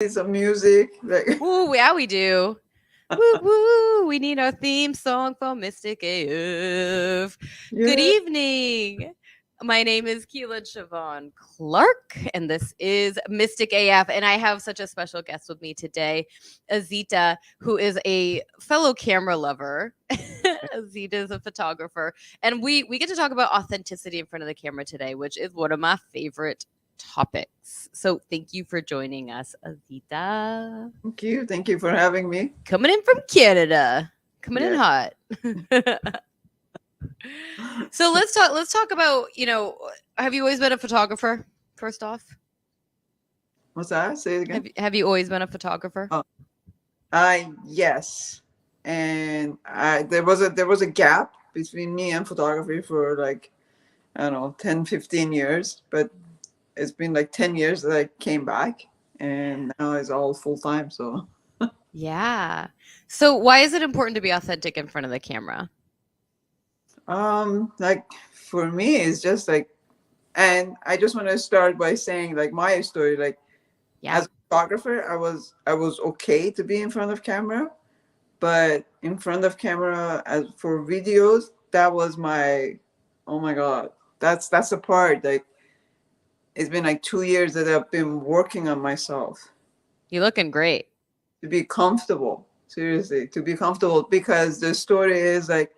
some music. Like, Ooh, yeah, we do. Woo woo! We need our theme song for Mystic AF. Good yeah. evening. My name is Keelan Siobhan Clark, and this is Mystic AF. And I have such a special guest with me today, Azita, who is a fellow camera lover. Azita is a photographer, and we get to talk about authenticity in front of the camera today, which is one of my favorite topics. So thank you for joining us, Azita. Thank you. Thank you for having me. Coming in from Canada. Coming in Yeah. hot. So let's talk about, have you always been a photographer first off? What's that? Say it again. Have you always been a photographer? Oh, yes. And there was a gap between me and photography for like, I don't know, 10, 15 years, but it's been like 10 years that I came back, and now it's all full time. So, Yeah. So why is it important to be authentic in front of the camera? like for me, it's just like, and I just want to start by saying like my story, like Yeah. as a photographer, I was okay to be in front of camera, but in front of camera as for videos, that was my, oh my god, that's the part. Like it's been like 2 years that I've been working on myself You looking great. to be comfortable. Seriously, to be comfortable, because the story is like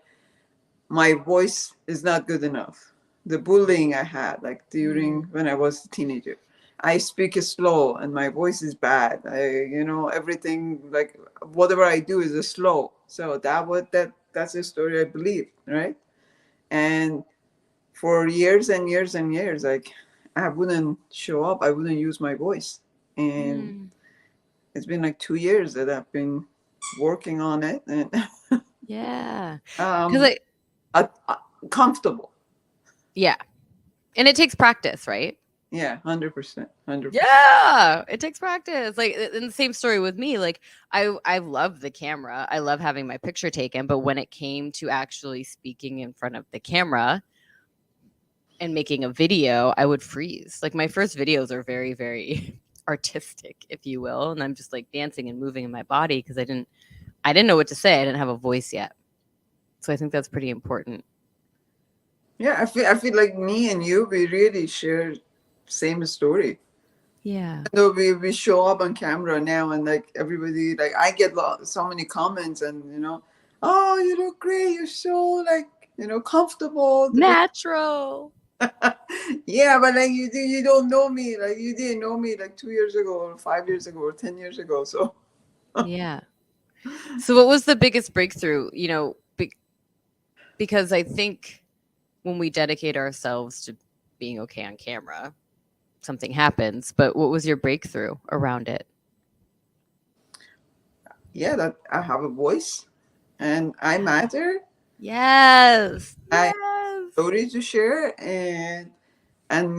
my voice is not good enough. The bullying I had, like during Mm. when I was a teenager, I speak slow and my voice is bad. Everything, like whatever I do is slow. So that's the story I believe, right? And for years and years and years, like I wouldn't show up. I wouldn't use my voice, and Mm. it's been like 2 years that I've been working on it, and Yeah. Cuz um, I uh, uh, comfortable. yeah. And it takes practice, right? Yeah, 100%, 100%. Yeah, it takes practice. Like in the same story with me, like I love the camera. I love having my picture taken, but when it came to actually speaking in front of the camera and making a video, I would freeze. Like my first videos are very very artistic, if you will, and I'm just like dancing and moving in my body because I didn't know what to say. I didn't have a voice yet. So I think that's pretty important. Yeah, I feel like me and you, we really share same story. Yeah. So we show up on camera now, and like everybody, like I get so many comments, and oh, you look great. You're so like comfortable. Natural. Yeah, but like you don't know me. Like you didn't know me like 2 years ago, or 5 years ago, or 10 years ago. So Yeah. So what was the biggest breakthrough, because I think when we dedicate ourselves to being okay on camera, something happens. But what was your breakthrough around it? yeah, that I have a voice, and I matter. Yes. I have Yes. a story to share, and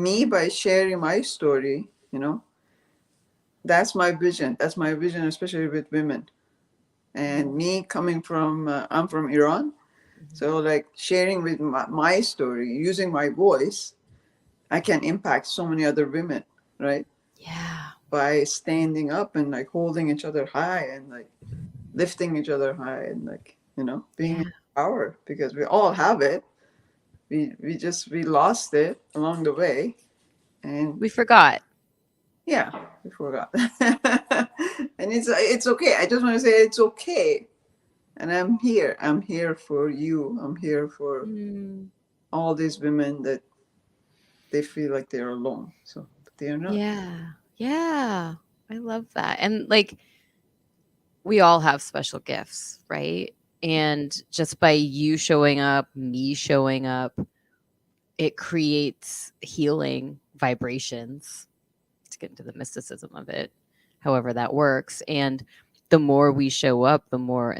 me by sharing my story, that's my vision. That's my vision, especially with women. And me coming from, I'm from Iran, Mhm. so like sharing with my story, using my voice, I can impact so many other women, right? Yeah. By standing up and like holding each other high, and like lifting each other high, and like being in Yeah. power, because we all have it. We lost it along the way, and We forgot. yeah, we forgot. And it's okay. I just want to say it's okay, and I'm here. I'm here for you. I'm here for Mm, all these women that they feel like they're alone. So but they are not. yeah. Yeah. I love that. And like we all have special gifts, right? And just by you showing up, me showing up, it creates healing vibrations, to get into the mysticism of it, however that works. And the more we show up, the more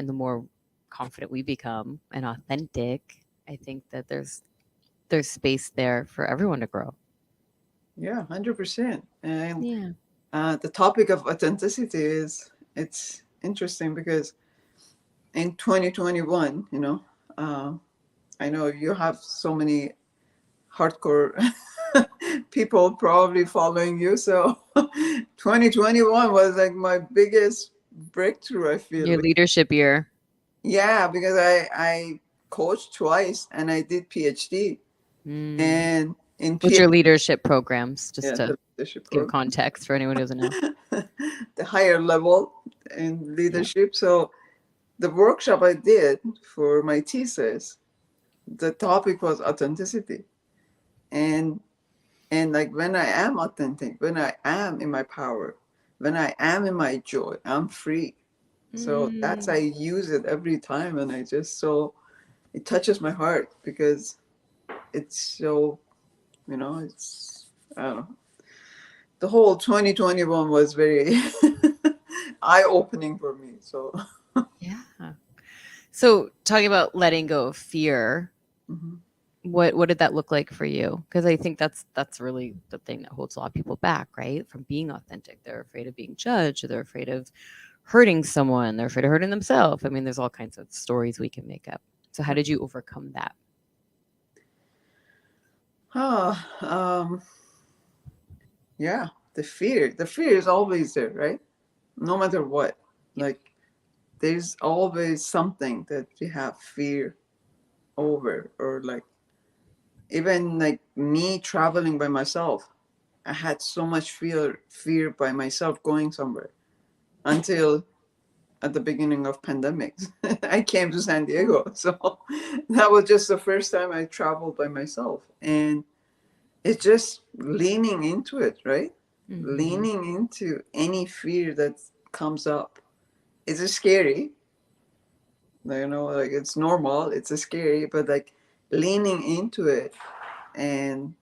confident we become and authentic, I think that there's space there for everyone to grow. Yeah, 100%. And Yeah. the topic of authenticity it's interesting because in 2021, I know you have so many hardcore people probably following you. So 2021 was like my biggest breakthrough, I feel. Your leadership year. Yeah, because I coached twice and I did PhD. Mm. And in What's your PhD, leadership programs? Just yeah, to the leadership give program, context for anyone who doesn't know. the higher level in Yeah. leadership. So the workshop I did for my thesis, the topic was authenticity. And like when I am authentic, when I am in my power, when I am in my joy, I'm free. So that's I Mm. use it every time, and I just so it touches my heart because it's so it's I don't know. The whole 2021 was very eye opening for me. So Yeah. So talking about letting go of fear, mhm. what did that look like for you? Because I think that's really the thing that holds a lot of people back, right? From being authentic. They're afraid of being judged, or they're afraid of hurting someone, they're afraid of hurting themselves. I mean, there's all kinds of stories we can make up. So how did you overcome that? Ah, yeah, the fear is always there, right? No matter what, Yeah. like there's always something that we have fear over, or like even like me traveling by myself, I had so much fear by myself going somewhere until at the beginning of pandemic. I came to San Diego, so that was just the first time I traveled by myself, and it's just leaning into it, right? Hmm. Leaning into any fear that comes up. It's scary, like it's normal, it's scary, but like leaning into it and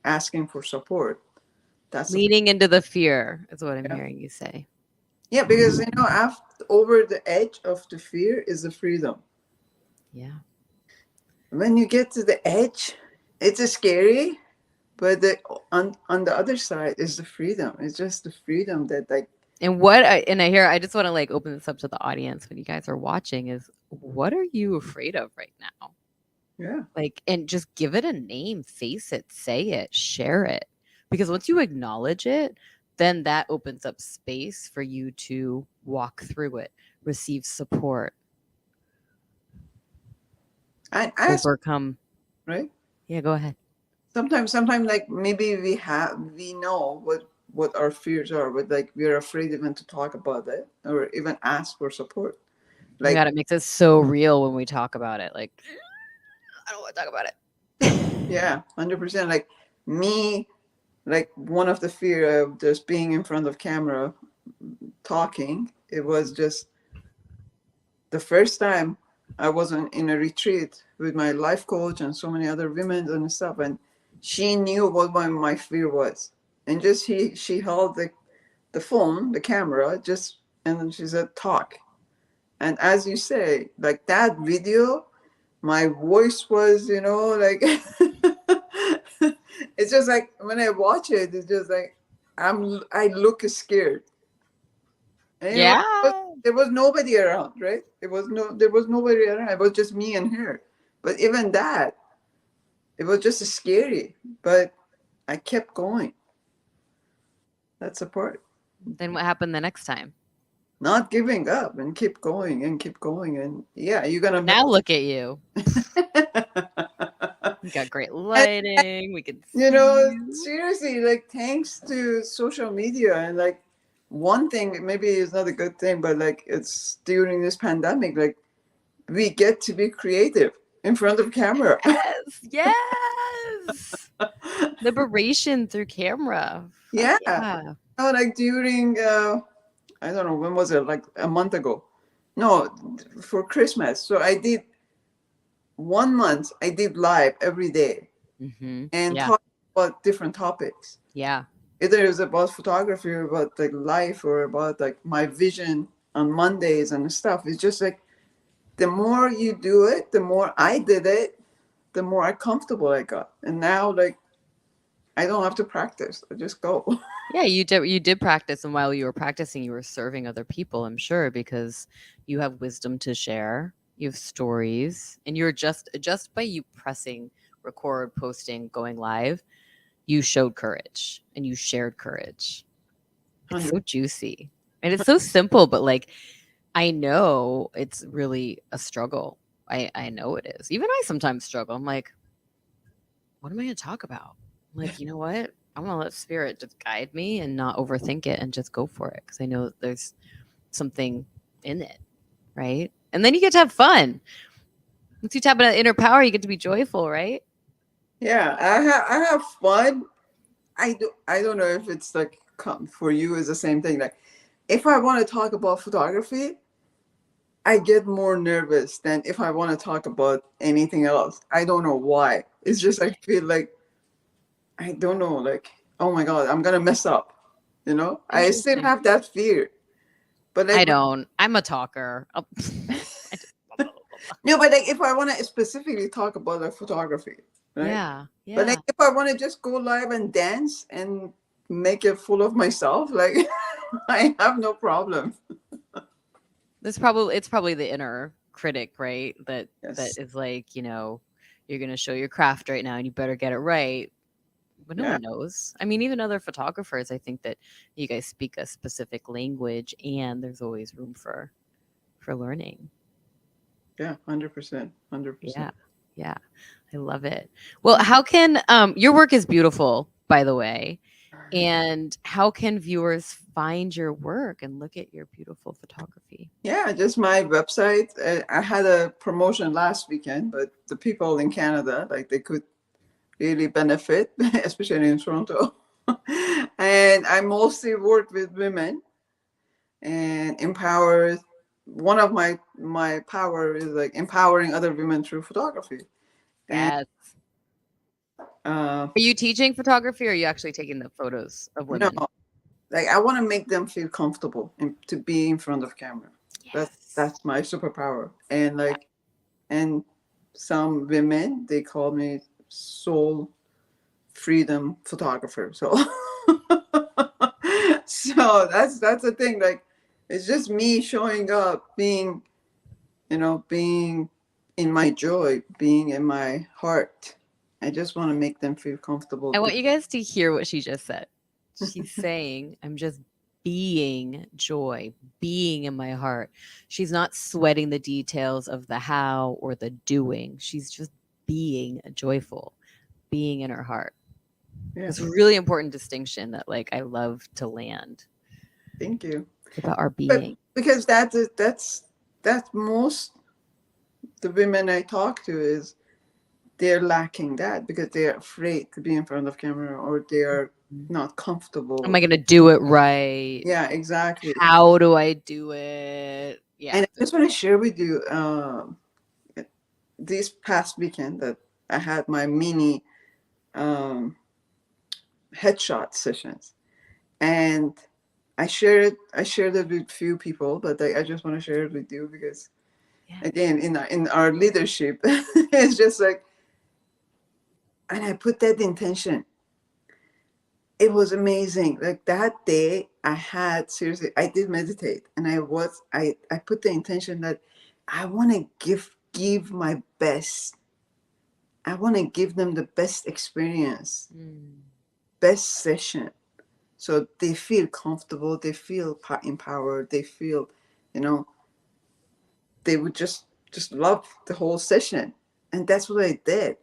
asking for support. That's a, Leaning into the fear is what I'm yeah, hearing you say. yeah, because after over the edge of the fear is the freedom. Yeah. When you get to the edge, it's scary, but on the other side is the freedom. It's just the freedom that like And I just want to like open this up to the audience when you guys are watching is what are you afraid of right now? yeah. Like, and just give it a name, face it, say it, share it. Because once you acknowledge it, then that opens up space for you to walk through it, receive support, I ask, overcome. right? Yeah, go ahead. Sometimes like maybe we know what our fears are, but like we're afraid even to talk about it or even ask for support. Oh my Like God, it makes it so real when we talk about it. Like, I don't want to talk about it. yeah, 100%. Like me, like one of the fear of just being in front of camera talking. It was just the first time I was in a retreat with my life coach and so many other women and stuff, and she knew what my fear was, and just she held the phone, the camera, just and then she said talk, and as you say, like that video, my voice was like it's just like when I watch it, it's just like I look scared. And Yeah. there was nobody around, right? There was nobody around. It was just me and her. But even that, it was just scary. But I kept going. That's the part. Then what happened the next time? Not giving up and keep going and keep going. And yeah, you're gonna make Now look at you. We got great and, lighting. We can see you. seriously, like thanks to social media and like one thing, maybe it's not a good thing, but like it's during this pandemic, like we get to be creative in front of camera. Yes, yes. Liberation through camera. Fuck Yeah. yeah. Like during, I don't know, when was it? Like a month ago. No, for Christmas. So I did 1 month, I did live every day Mhm. and Yeah. talk about different topics. Yeah. Either it's about photography or about like life or about like my vision on Mondays and stuff. It's just like the more you do it, the more I did it, the more comfortable I got. And now, like, I don't have to practice. I just go. Yeah, you did practice, and while you were practicing, you were serving other people, I'm sure, because you have wisdom to share, you have stories, and you're just by you pressing record, posting, going live, you showed courage and you shared courage. It's 100. so juicy. And it's so simple, but like I know it's really a struggle. I know it is. Even I sometimes struggle. I'm like, what am I going to talk about? I'm like, you know what? I'm going to let spirit just guide me and not overthink it and just go for it because I know that there's something in it, right? And then you get to have fun. Once you tap into that inner power, you get to be joyful, right? Yeah, I have fun. I don't know if it's like for you is the same thing. Like if I want to talk about photography, I get more nervous than if I want to talk about anything else. I don't know why. It's just I feel like I don't know, like, oh my God, I'm gonna mess up. You know? I still Interesting. have that fear. But I like don't. I'm a talker. I just, no, but like if I wanna specifically talk about like photography, right? yeah, But like yeah. if I wanna just go live and dance and make it full of myself, like I have no problem. It's probably the inner critic, right? That Yes. is like, you're gonna show your craft right now and you better get it right. But no Yeah. one knows. I mean, even other photographers, I think that you guys speak a specific language and there's always room for learning. Yeah. 100%. 100%. Yeah. Yeah. I love it. Well, how can your work is beautiful, by the way. And how can viewers find your work and look at your beautiful photography? Yeah, just my website. I had a promotion last weekend, but the people in Canada, like they could really benefit, especially in Toronto. And I mostly work with women and empower. One of my power is like empowering other women through photography. And Yes. uh, Are you teaching photography or are you actually taking the photos of no, women? like I want to make them feel comfortable to be in front of camera. Yes. That's my superpower. And Yeah. like and some women they call me soul freedom photographer. So so that's the thing. Like it's just me showing up, being being in my joy, being in my heart. I just want to make them feel comfortable. I want you guys to hear what she just said. She's saying, I'm just being joy, being in my heart. She's not sweating the details of the how or the doing. She's just being joyful, being in her heart. Yeah, It's a really important distinction that like I love to land. thank you. It's about our But being. because that's most the women I talk to is they're lacking that because they're afraid to be in front of camera or they're not Am comfortable. I going to do it right? Yeah, exactly. How do I do it? Yeah. And I just want to share with you this past weekend that I had my mini um, headshot sessions, and I shared it with few people, but I just want to share it with you because Yeah. again in our leadership, it's just like, and I put that intention. It was amazing. Like that day, I had seriously, I did meditate, and I put the intention that I want to give my best. I want to give them the best experience, Mm. best session, so they feel comfortable, they feel empowered, they feel, you know, they would just love the whole session, and that's what I did.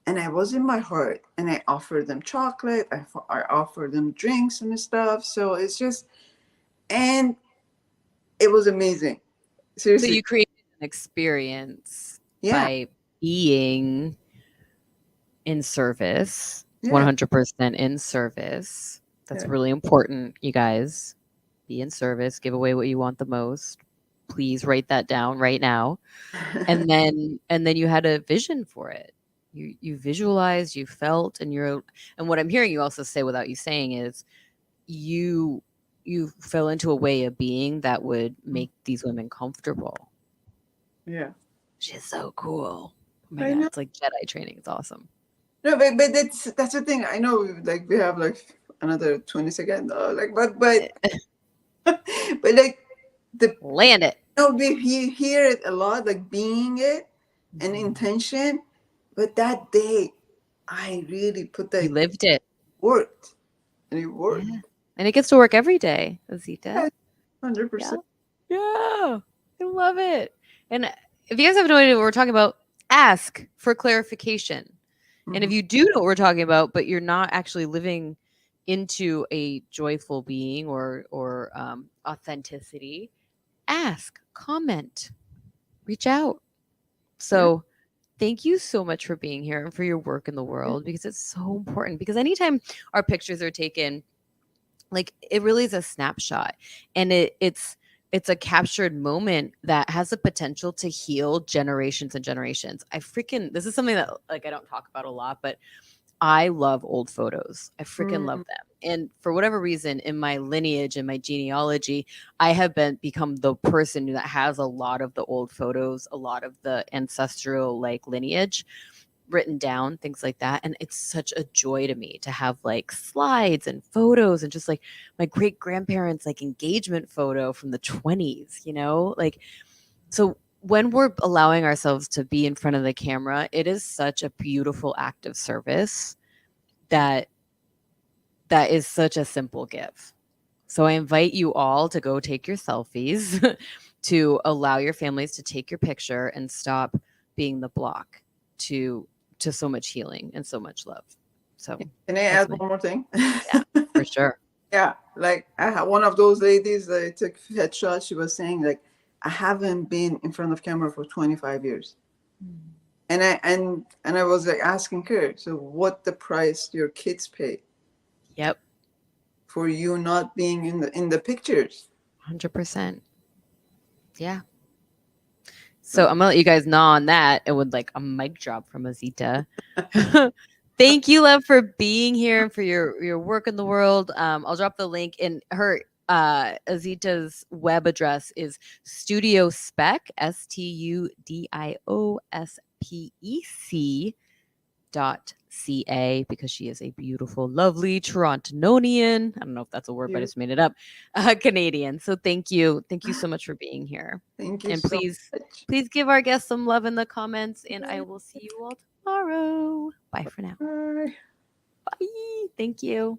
And I was in my heart, and I offered them chocolate. I offered them drinks and stuff. So it's just, and it was amazing. So Seriously, you created an experience yeah, by being in service, yeah, 100% in service. That's yeah. really important, you guys. Be in service, give away what you want the most. Please write that down right now. And then you had a vision for it. You visualized, you felt, and what I'm hearing you also say without you saying is you you fell into a way of being that would make these women comfortable. Yeah, She's so cool. Oh my I god, know. it's like Jedi training. It's awesome. No, but that's the thing. I know, like we have like another 20 seconds. Like, but but like the Land it. we hear it a lot, like being it and Mhm. intention. But that day, I really put You that lived it. worked, and it worked. Yeah. And it gets to work every day, Azita. Yes, hundred Yeah. percent. Yeah. I love it. And if you guys have no idea what we're talking about, ask for clarification. And if Mhm. you do know what we're talking about, but you're not actually living into a joyful being or authenticity, ask, comment, reach out. Yeah. So thank you so much for being here and for your work in the world because it's so important. Because anytime our pictures are taken, like it really is a snapshot, and it's a captured moment that has the potential to heal generations and generations. I freaking This is something that like I don't talk about a lot, but I love old photos. I freaking love Mm. them. And for whatever reason, in my lineage and my genealogy, I have become the person that has a lot of the old photos, a lot of the ancestral like lineage written down, things like that. And it's such a joy to me to have like slides and photos and just like my great grandparents' like engagement photo from the 20s, you know? Like, so when we're allowing ourselves to be in front of the camera, it is such a beautiful act of service that is such a simple give. So I invite you all to go take your selfies, to allow your families to take your picture and stop being the block to so much healing and so much love. So Can I that's add my one more thing? yeah, for sure. Yeah, like I had one of those ladies that I took headshot. She was saying like, I haven't been in front of camera for 25 years, Mm. and I was like asking her, so what the price your kids pay Yep, for you not being in the pictures? 100%. Yeah. So So I'm gonna let you guys know on that. It would like a mic drop from Azita. Thank you, love, for being here and for your work in the world. I'll drop the link in her Azita's web address is Studio Spec, STUDIOSPEC .ca, because she is a beautiful, lovely Torontonian. I don't know if that's a word, but I you, just made it up. Canadian. So thank you so much for being here. thank you And so please, much. please give our guests some love in the comments. And I will see you all tomorrow. Bye for now. Bye. Bye. Thank you.